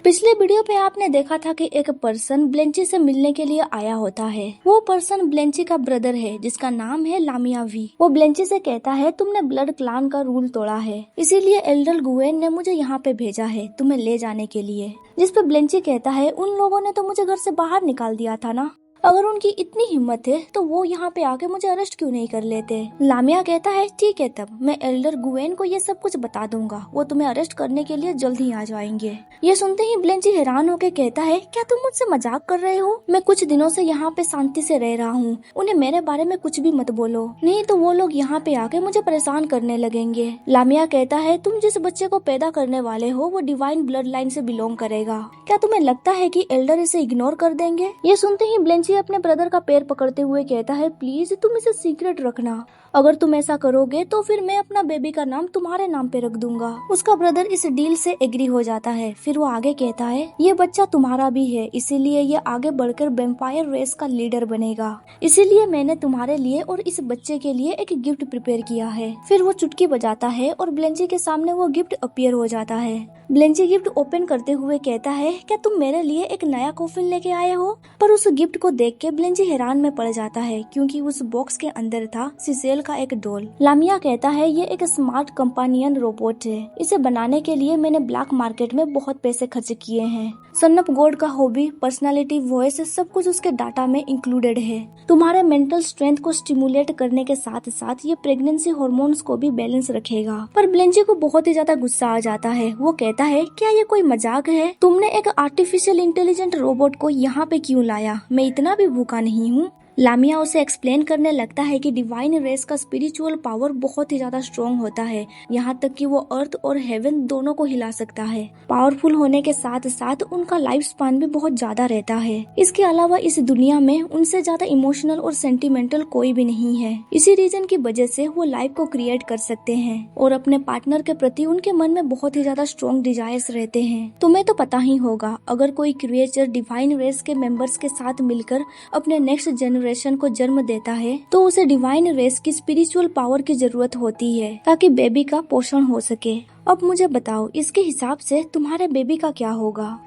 पिछले वीडियो पे आपने देखा था कि एक पर्सन ब्लेंची से मिलने के लिए आया होता है। वो पर्सन ब्लेंची का ब्रदर है जिसका नाम है लामिया वी। वो ब्लेंची से कहता है तुमने ब्लड क्लान का रूल तोड़ा है, इसीलिए एल्डर गुवेन ने मुझे यहाँ पे भेजा है तुम्हें ले जाने के लिए। जिस पे ब्लेंची कहता है उन लोगों ने तो मुझे घर से बाहर निकाल दिया था ना, अगर उनकी इतनी हिम्मत है तो वो यहाँ पे आके मुझे अरेस्ट क्यों नहीं कर लेते। लामिया कहता है ठीक है, तब मैं एल्डर गुवेन को ये सब कुछ बता दूंगा, वो तुम्हें अरेस्ट करने के लिए जल्द ही आ जाएंगे। ये सुनते ही ब्लेंची हैरान होके कहता है क्या तुम मुझसे मजाक कर रहे हो? मैं कुछ दिनों से यहाँ पे शांति से रह रहा हूँ, उन्हें मेरे बारे में कुछ भी मत बोलो, नहीं तो वो लोग यहाँ पे आके मुझे परेशान करने लगेंगे। लामिया कहता है तुम जिस बच्चे को पैदा करने वाले हो वो डिवाइन ब्लड लाइन से बिलोंग करेगा, क्या तुम्हें लगता है कि एल्डर इसे इग्नोर कर देंगे? ये सुनते ही ब्लेंची अपने ब्रदर का पैर पकड़ते हुए कहता है प्लीज तुम इसे सीक्रेट रखना, अगर तुम ऐसा करोगे तो फिर मैं अपना बेबी का नाम तुम्हारे नाम पे रख दूंगा। उसका ब्रदर इस डील से एग्री हो जाता है। फिर वो आगे कहता है ये बच्चा तुम्हारा भी है, इसीलिए ये आगे बढ़कर वेम्पायर रेस का लीडर बनेगा, इसीलिए मैंने तुम्हारे लिए और इस बच्चे के लिए एक गिफ्ट प्रिपेयर किया है। फिर वो चुटकी बजाता है और ब्लेंची के सामने वो गिफ्ट अपीयर हो जाता है। ब्लेंची गिफ्ट ओपन करते हुए कहता है क्या तुम मेरे लिए एक नया कॉफिन लेके आए हो? पर उस गिफ्ट को देख के ब्लेंची हैरान में पड़ जाता है क्योंकि उस बॉक्स के अंदर था सिसेल का एक डॉल। लामिया कहता है ये एक स्मार्ट कंपानियन रोबोट है, इसे बनाने के लिए मैंने ब्लैक मार्केट में बहुत पैसे खर्च किए हैं। सन ऑफ गॉड का हॉबी, पर्सनालिटी, वॉइस सब कुछ उसके डाटा में इंक्लूडेड है। तुम्हारे मेंटल स्ट्रेंथ को स्टिमुलेट करने के साथ साथ ये प्रेगनेंसी हार्मोन्स को भी बैलेंस रखेगा। पर ब्लेंची को बहुत ही ज्यादा गुस्सा आ जाता है। वो कहता है क्या ये कोई मजाक है? तुमने एक आर्टिफिशियल इंटेलिजेंट रोबोट को यहाँ पे क्यों लाया? मैं इतना भी भूखा नहीं हूँ। लामिया उसे एक्सप्लेन करने लगता है कि डिवाइन रेस का स्पिरिचुअल पावर बहुत ही ज्यादा स्ट्रॉन्ग होता है, यहाँ तक कि वो अर्थ और हेवन दोनों को हिला सकता है। पावरफुल होने के साथ साथ उनका लाइफ स्पान भी बहुत ज्यादा रहता है। इसके अलावा इस दुनिया में उनसे ज्यादा इमोशनल और सेंटिमेंटल कोई भी नहीं है। इसी रीजन की वजह से वो लाइफ को क्रिएट कर सकते हैं और अपने पार्टनर के प्रति उनके मन में बहुत ही ज्यादा स्ट्रॉन्ग डिजायर्स रहते हैं। तुम्हें तो पता ही होगा, अगर कोई क्रिएचर डिवाइन रेस के मेंबर्स के साथ मिलकर अपने नेक्स्ट जनरेशन को जन्म देता है तो उसे डिवाइन रेस की स्पिरिचुअल पावर की जरूरत होती है ताकि बेबी का पोषण हो सके। अब मुझे बताओ इसके हिसाब से तुम्हारे बेबी का क्या होगा?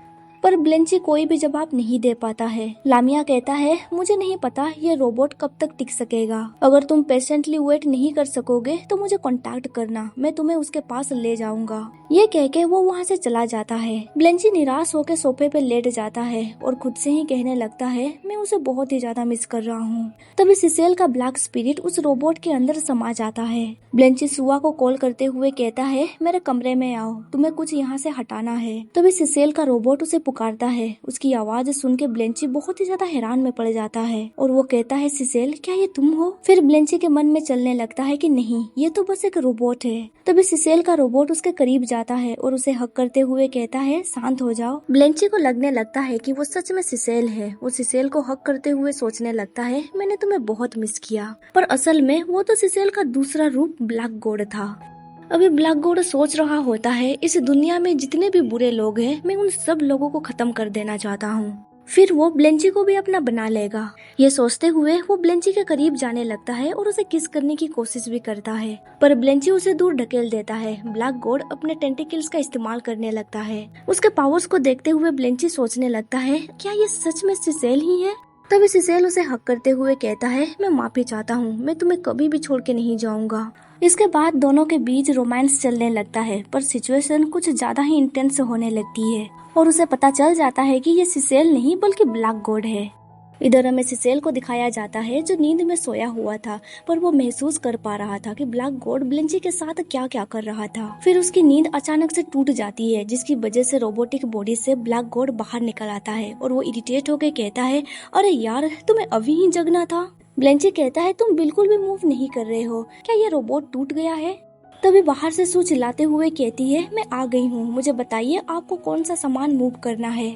पर ब्लेंची कोई भी जवाब नहीं दे पाता है। लामिया कहता है मुझे नहीं पता ये रोबोट कब तक टिक सकेगा, अगर तुम पेशेंटली वेट नहीं कर सकोगे तो मुझे कांटेक्ट करना, मैं तुम्हें उसके पास ले जाऊंगा। ये कह के वो वहाँ से चला जाता है। ब्लेंची निराश होकर सोफे पे लेट जाता है और खुद से ही कहने लगता है मैं उसे बहुत ही ज्यादा मिस कर रहा हूँ। तभी सिसेल का ब्लैक स्पिरिट उस रोबोट के अंदर समा जाता है। ब्लेंची सुआ को कॉल करते हुए कहता है मेरे कमरे में आओ, तुम्हें कुछ यहाँ से हटाना है। तभी सिसेल का रोबोट उसे पुकारता है। उसकी आवाज सुन के ब्लेंची बहुत ही ज्यादा हैरान में पड़ जाता है और वो कहता है सिसेल क्या ये तुम हो? फिर ब्लेंची के मन में चलने लगता है कि नहीं, ये तो बस एक रोबोट है। तभी सिसेल का रोबोट उसके करीब जाता है और उसे हक करते हुए कहता है शांत हो जाओ। ब्लेंची को लगने लगता है कि वो सच में सिसेल है। वो सिसेल को हक करते हुए सोचने लगता है मैंने तुम्हें बहुत मिस किया, पर असल में वो तो सिसेल का दूसरा रूप ब्लैक गॉड था। अभी ब्लैक गॉड सोच रहा होता है इस दुनिया में जितने भी बुरे लोग हैं मैं उन सब लोगों को खत्म कर देना चाहता हूँ, फिर वो ब्लेंची को भी अपना बना लेगा। ये सोचते हुए वो ब्लेंची के करीब जाने लगता है और उसे किस करने की कोशिश भी करता है, पर ब्लेंची उसे दूर ढकेल देता है। ब्लैक गॉड अपने टेंटिकल्स का इस्तेमाल करने लगता है। उसके पावर्स को देखते हुए ब्लेंची सोचने लगता है क्या ये सच में सिसेल ही है? तभी सिसेल उसे हक करते हुए कहता है मैं माफी चाहता हूँ, मैं तुम्हें कभी भी छोड़ के नहीं जाऊंगा। इसके बाद दोनों के बीच रोमांस चलने लगता है, पर सिचुएशन कुछ ज्यादा ही इंटेंस होने लगती है और उसे पता चल जाता है कि ये सिसेल नहीं बल्कि ब्लैक गॉड है। इधर हमें सिसेल को दिखाया जाता है जो नींद में सोया हुआ था, पर वो महसूस कर पा रहा था कि ब्लैक गॉड ब्लेंची के साथ क्या क्या कर रहा था। फिर उसकी नींद अचानक से टूट जाती है जिसकी वजह से रोबोटिक बॉडी से ब्लैक गॉड बाहर निकल आता है और वो इरिटेट होकर कहता है अरे यार तुम्हें अभी ही जगना था। ब्लेंची कहता है तुम बिल्कुल भी मूव नहीं कर रहे हो, क्या ये रोबोट टूट गया है? तभी बाहर से सू चिल्लाते हुए कहती है मैं आ गई हूँ, मुझे बताइए आपको कौन सा सामान मूव करना है।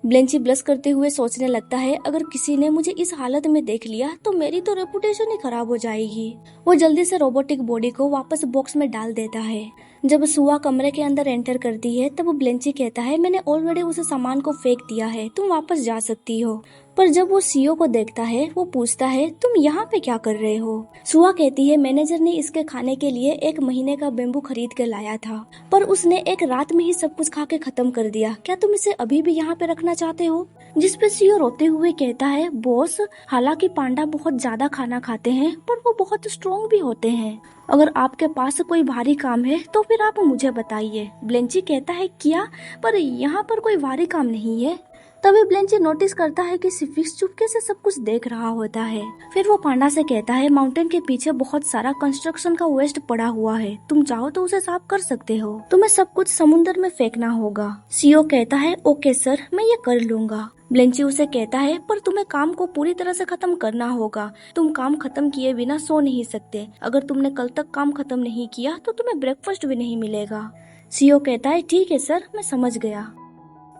ब्लेंची ब्लश करते हुए सोचने लगता है अगर किसी ने मुझे इस हालत में देख लिया तो मेरी तो रेपुटेशन ही खराब हो जाएगी। वो जल्दी से रोबोटिक बॉडी को वापस बॉक्स में डाल देता है। जब सुआ कमरे के अंदर एंटर करती है तब ब्लेंची कहता है मैंने ऑलरेडी उस सामान को फेंक दिया है, तुम वापस जा सकती हो। पर जब वो सीओ को देखता है वो पूछता है तुम यहाँ पे क्या कर रहे हो। सुआ कहती है मैनेजर ने इसके खाने के लिए 1 महीने का बेम्बू खरीद के लाया था, पर उसने एक रात में ही सब कुछ खा के खत्म कर दिया, क्या तुम इसे अभी भी यहाँ पे रखना चाहते हो। जिस पे सीओ रोते हुए कहता है बॉस, हालांकि पांडा बहुत ज्यादा खाना खाते हैं पर वो बहुत स्ट्रॉन्ग भी होते हैं, अगर आपके पास कोई भारी काम है तो फिर आप मुझे बताइए। ब्लेंची कहता है क्या, पर यहाँ पर कोई भारी काम नहीं है। तभी ब्लेंची नोटिस करता है कि सिफिक्स चुपके से सब कुछ देख रहा होता है। फिर वो पांडा से कहता है माउंटेन के पीछे बहुत सारा कंस्ट्रक्शन का वेस्ट पड़ा हुआ है, तुम चाहो तो उसे साफ कर सकते हो, तुम्हें सब कुछ समुद्र में फेंकना होगा। सीओ कहता है ओके सर, मैं ये कर लूंगा। ब्लेंची उसे कहता है पर तुम्हें काम को पूरी तरह से खत्म करना होगा, तुम काम खत्म किए बिना सो नहीं सकते, अगर तुमने कल तक काम खत्म नहीं किया तो तुम्हें ब्रेकफास्ट भी नहीं मिलेगा। सीओ कहता है ठीक है सर, मैं समझ गया।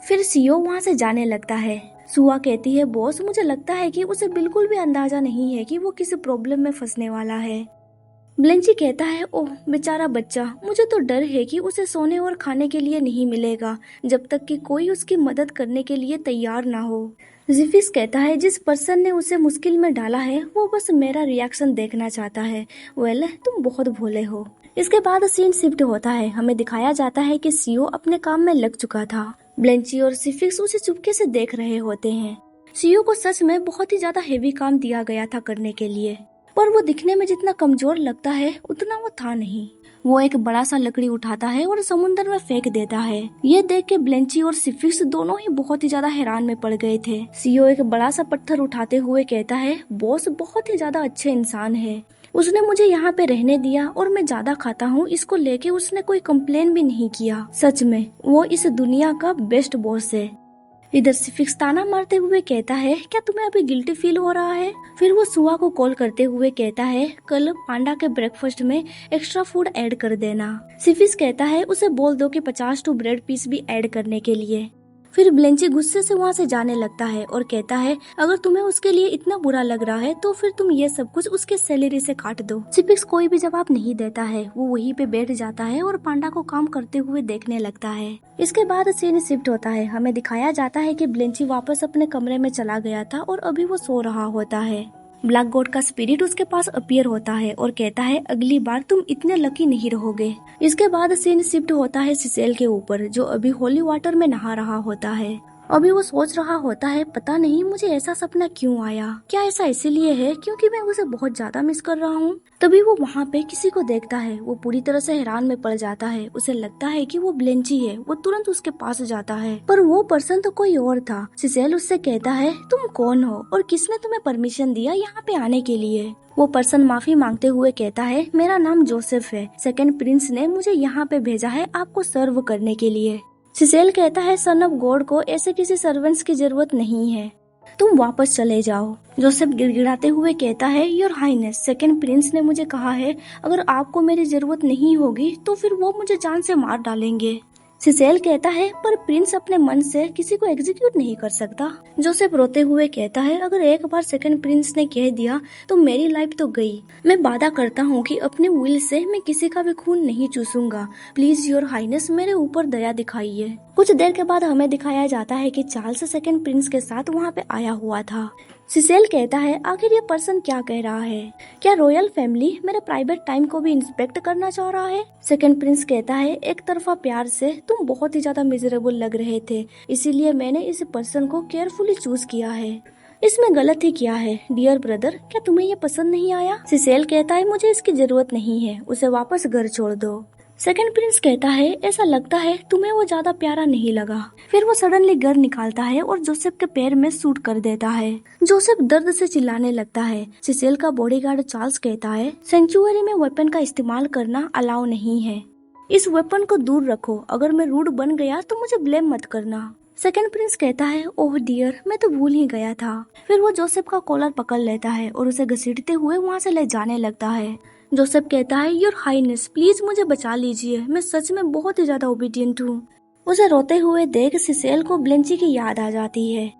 फिर सीओ वहाँ से जाने लगता है। सुआ कहती है बॉस, मुझे लगता है कि उसे बिल्कुल भी अंदाजा नहीं है कि वो किसी प्रॉब्लम में फंसने वाला है। ब्लेंची कहता है ओह बेचारा बच्चा, मुझे तो डर है कि उसे सोने और खाने के लिए नहीं मिलेगा जब तक कि कोई उसकी मदद करने के लिए तैयार ना हो। जिफिस कहता है जिस पर्सन ने उसे मुश्किल में डाला है वो बस मेरा रिएक्शन देखना चाहता है। वेल तुम बहुत भोले हो। इसके बाद सीन शिफ्ट होता है, हमें दिखाया जाता है कि सीओ अपने काम में लग चुका था। ब्लेंची और सिफिक्स उसे चुपके से देख रहे होते हैं। सीओ को सच में बहुत ही ज्यादा हेवी काम दिया गया था करने के लिए, पर वो दिखने में जितना कमजोर लगता है उतना वो था नहीं। वो एक बड़ा सा लकड़ी उठाता है और समुद्र में फेंक देता है। ये देख के ब्लेंची और सिफिक्स दोनों ही बहुत ही ज्यादा हैरान में पड़ गए थे। सीओ एक बड़ा सा पत्थर उठाते हुए कहता है बॉस बहुत ही ज्यादा अच्छे इंसान है, उसने मुझे यहाँ पे रहने दिया और मैं ज्यादा खाता हूँ इसको लेके उसने कोई कंप्लेन भी नहीं किया, सच में वो इस दुनिया का बेस्ट बॉस है। इधर सिफिक्स ताना मारते हुए कहता है क्या तुम्हें अभी गिल्टी फील हो रहा है। फिर वो सुआ को कॉल करते हुए कहता है कल पांडा के ब्रेकफास्ट में एक्स्ट्रा फूड ऐड कर देना। सिफिक्स कहता है उसे बोल दो कि 50 ब्रेड पीस भी ऐड करने के लिए। फिर ब्लेंची गुस्से से वहाँ से जाने लगता है और कहता है अगर तुम्हें उसके लिए इतना बुरा लग रहा है तो फिर तुम ये सब कुछ उसके सैलरी से काट दो। सिफिक्स कोई भी जवाब नहीं देता है, वो वहीं पे बैठ जाता है और पांडा को काम करते हुए देखने लगता है। इसके बाद सीन शिफ्ट होता है, हमें दिखाया जाता है कि ब्लेंची वापस अपने कमरे में चला गया था और अभी वो सो रहा होता है। ब्लैक गॉड का स्पिरिट उसके पास अपीयर होता है और कहता है अगली बार तुम इतने लकी नहीं रहोगे। इसके बाद सीन शिफ्ट होता है सिसेल के ऊपर, जो अभी होली वाटर में नहा रहा होता है। अभी वो सोच रहा होता है पता नहीं मुझे ऐसा सपना क्यों आया, क्या ऐसा इसीलिए है क्योंकि मैं उसे बहुत ज्यादा मिस कर रहा हूँ। तभी वो वहाँ पे किसी को देखता है, वो पूरी तरह से हैरान में पड़ जाता है। उसे लगता है कि वो ब्लेंची है, वो तुरंत उसके पास जाता है पर वो पर्सन तो कोई और था। सिसेल उससे कहता है तुम कौन हो और किसने तुम्हें परमिशन दिया यहाँ पे आने के लिए। वो पर्सन माफी मांगते हुए कहता है मेरा नाम जोसेफ है, सेकंड प्रिंस ने मुझे यहाँ पे भेजा है आपको सर्व करने के लिए। सिसेल कहता है सन ऑफ गॉड को ऐसे किसी सर्वेंट्स की जरूरत नहीं है, तुम वापस चले जाओ। जोसेफ गिड़गिड़ाते हुए कहता है योर हाइनेस, सेकंड प्रिंस ने मुझे कहा है अगर आपको मेरी जरूरत नहीं होगी तो फिर वो मुझे जान से मार डालेंगे। सिसेल कहता है पर प्रिंस अपने मन से किसी को एग्जीक्यूट नहीं कर सकता। जोसेफ रोते हुए कहता है अगर एक बार सेकंड प्रिंस ने कह दिया तो मेरी लाइफ तो गई। मैं वादा करता हूँ कि अपने विल से मैं किसी का भी खून नहीं चूसूंगा, प्लीज योर हाइनेस मेरे ऊपर दया दिखाइए। कुछ देर के बाद हमें दिखाया जाता है कि चार्ल्स सेकंड प्रिंस के साथ वहाँ पे आया हुआ था। सिसेल कहता है आखिर ये पर्सन क्या कह रहा है, क्या रॉयल फैमिली मेरे प्राइवेट टाइम को भी इंस्पेक्ट करना चाह रहा है। सेकंड प्रिंस कहता है एक तरफा प्यार से तुम बहुत ही ज्यादा मिजरेबल लग रहे थे, इसीलिए मैंने इस पर्सन को केयरफुली चूज किया है। इसमें गलत ही क्या है डियर ब्रदर, क्या तुम्हें ये पसंद नहीं आया। सिसेल कहता है मुझे इसकी जरूरत नहीं है, उसे वापस घर छोड़ दो। सेकंड प्रिंस कहता है ऐसा लगता है तुम्हें वो ज्यादा प्यारा नहीं लगा। फिर वो सडनली गन निकालता है और जोसेफ के पैर में शूट कर देता है। जोसेफ दर्द से चिल्लाने लगता है। सिसेल का बॉडीगार्ड चार्ल्स कहता है सेंचुरी में वेपन का इस्तेमाल करना अलाउ नहीं है, इस वेपन को दूर रखो, अगर मैं रूड बन गया तो मुझे ब्लेम मत करना। सेकंड प्रिंस कहता है ओह डियर, मैं तो भूल ही गया था। फिर वो जोसेफ का कॉलर पकड़ लेता है और उसे घसीटते हुए वहाँ से ले जाने लगता है। जोसेफ कहता है योर हाइनेस प्लीज मुझे बचा लीजिए, मैं सच में बहुत ही ज्यादा ओबीडियंट हूँ। उसे रोते हुए देख सिसेल को ब्लेंची की याद आ जाती है।